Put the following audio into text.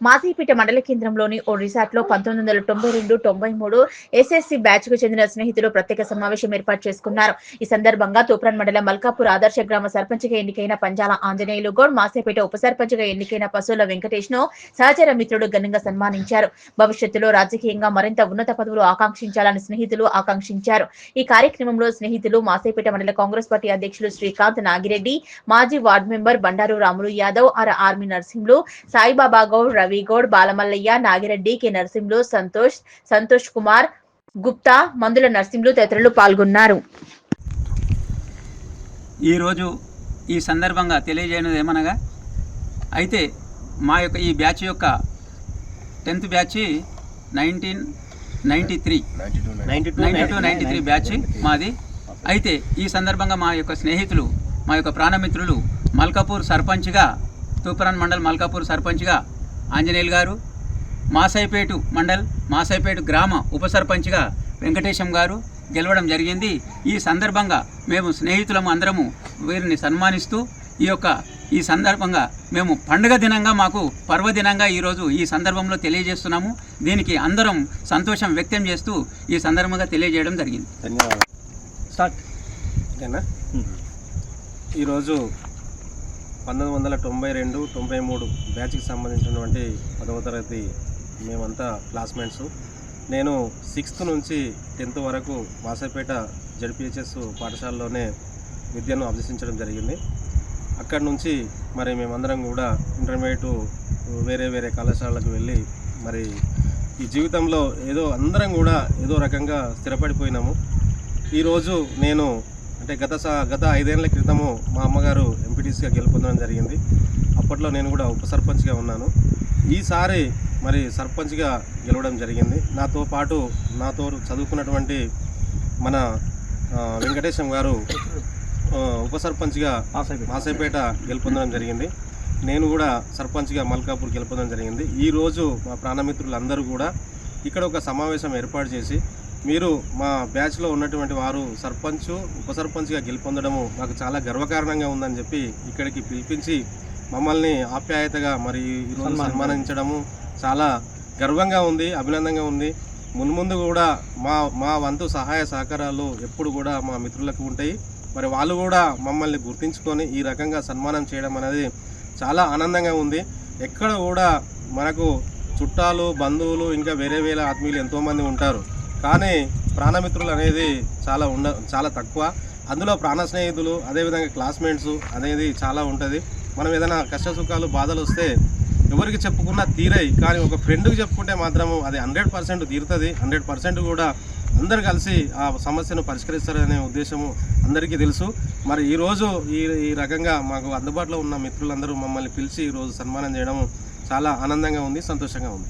మాజీపేట మండల కేంద్రంలోని ఓ రిసార్ట్లో 1992-93 SSC batch కు చెందిన స్నేహితులు ప్రత్యేక సమావేశం ఏర్పాటు చేసుకున్నారు. ఈ సందర్భంగా తూప్రాన్ మండలం మల్కాపూర్ ఆదర్శ గ్రామ సర్పంచ్గా ఎన్నికైన పంజాల ఆంజనేయులు గౌడ్, మాసేపేట ఉప సర్పంచ్గా ఎన్నికైన పశువుల వెంకటేష్ ను సహచర మిత్రుడు ఘనంగా సన్మానించారు. భవిష్యత్తులో రాజకీయంగా మరింత ఉన్నత పదవులు ఆకాంక్షించాలని స్నేహితులు ఆకాంక్షించారు. ఈ కార్యక్రమంలో స్నేహితులు మాసేపేట మండల కాంగ్రెస్ పార్టీ అధ్యక్షులు శ్రీకాంత్ నాగిరెడ్డి, మాజీ ward member Bandaru Ramulu Yadav, army Narsimhulu Saibaba Goud, Ravi Goud, Balamallaiah, Nagireddy, K Narasimhulu, Santosh Kumar Gupta, మందుల నరసింహులు తదితరులు పాల్గొన్నారు. ఈరోజు ఈ సందర్భంగా తెలియజేయనది ఏమనగా, అయితే మా యొక్క ఈ బ్యాచ్ యొక్క 10th బ్యాచ్ 92-93 బ్యాచ్ మాది. అయితే ఈ సందర్భంగా మా యొక్క స్నేహితులు, మా యొక్క ప్రాణమిత్రులు మల్కాపూర్ సర్పంచ్గా, తూప్రాన్ మండల్ మల్కాపూర్ సర్పంచ్గా ఆంజనేయులు గారు, మాసైపేట గ్రామ ఉప సర్పంచ్గా వెంకటేశం గారు గెలవడం జరిగింది. ఈ సందర్భంగా మేము స్నేహితులము అందరము వీరిని సన్మానిస్తూ ఈ సందర్భంగా మేము పండుగ దినంగా, మాకు పర్వదినంగా ఈరోజు ఈ సందర్భంలో తెలియజేస్తున్నాము. దీనికి అందరం సంతోషం వ్యక్తం చేస్తూ ఈ సందర్భంగా తెలియజేయడం జరిగింది. ధన్యవాదాలు. ఈరోజు 1992-93 బ్యాచ్కి సంబంధించినటువంటి 10వ తరగతి మేమంతా క్లాస్మేట్స్. నేను 6th నుంచి 10th వరకు మాసపేట జడ్పీహెచ్ఎస్ పాఠశాలలోనే విద్యను అభ్యసించడం జరిగింది. అక్కడి నుంచి మరి మేమందరం కూడా ఇంటర్మీడియట్ వేరే కళాశాలకు వెళ్ళి మరి ఈ జీవితంలో అందరం కూడా ఏదో రకంగా స్థిరపడిపోయినాము. ఈరోజు నేను అంటే గత 5 ఏళ్ల క్రితము మా అమ్మగారు ఎంపీటీసీగా గెలుపొందడం జరిగింది. అప్పట్లో నేను కూడా ఉప సర్పంచ్గా ఉన్నాను. ఈసారి మరి సర్పంచ్గా గెలవడం జరిగింది. నాతో పాటు నాతో చదువుకున్నటువంటి మన వెంకటేశం గారు ఉప సర్పంచ్గా మాసేపేట గెలుపొందడం జరిగింది. నేను కూడా సర్పంచ్గా మల్కాపూర్ గెలుపొందడం జరిగింది. ఈరోజు మా ప్రాణమిత్రులందరూ కూడా ఇక్కడ ఒక సమావేశం ఏర్పాటు చేసి, మీరు మా బ్యాచ్లో ఉన్నటువంటి వారు సర్పంచ్, ఉప సర్పంచ్గా గెలుపొందడము మాకు చాలా గర్వకారణంగా ఉందని చెప్పి ఇక్కడికి పిలిపించి మమ్మల్ని ఆప్యాయతగా మరి ఈరోజు సన్మానించడము చాలా గర్వంగా ఉంది, అభినందనగా ఉంది. మున్ముందు కూడా మా వంతు సహాయ సహకారాలు ఎప్పుడు కూడా మా మిత్రులకు ఉంటాయి. మరి వాళ్ళు కూడా మమ్మల్ని గుర్తించుకొని ఈ రకంగా సన్మానం చేయడం అనేది చాలా ఆనందంగా ఉంది. ఎక్కడ కూడా మనకు చుట్టాలు, బంధువులు, ఇంకా వేరే ఆత్మీయులు ఎంతోమంది ఉంటారు. కానీ ప్రాణమిత్రులు అనేది చాలా తక్కువ. అందులో ప్రాణ స్నేహితులు, అదేవిధంగా క్లాస్మేట్స్ అనేది చాలా ఉంటుంది. మనం ఏదైనా కష్ట సుఖాలు, బాధలు వస్తే ఎవరికి చెప్పుకున్నా తీరాయి, కానీ ఒక ఫ్రెండ్కి చెప్పుకుంటే మాత్రము అది 100% తీరుతుంది. 100% కూడా అందరు కలిసి ఆ సమస్యను పరిష్కరిస్తారనే ఉద్దేశము అందరికీ తెలుసు. మరి ఈరోజు ఈ రకంగా మాకు అందుబాటులో ఉన్న మిత్రులందరూ మమ్మల్ని పిలిచి ఈరోజు సన్మానం చేయడం చాలా ఆనందంగా ఉంది, సంతోషంగా ఉంది.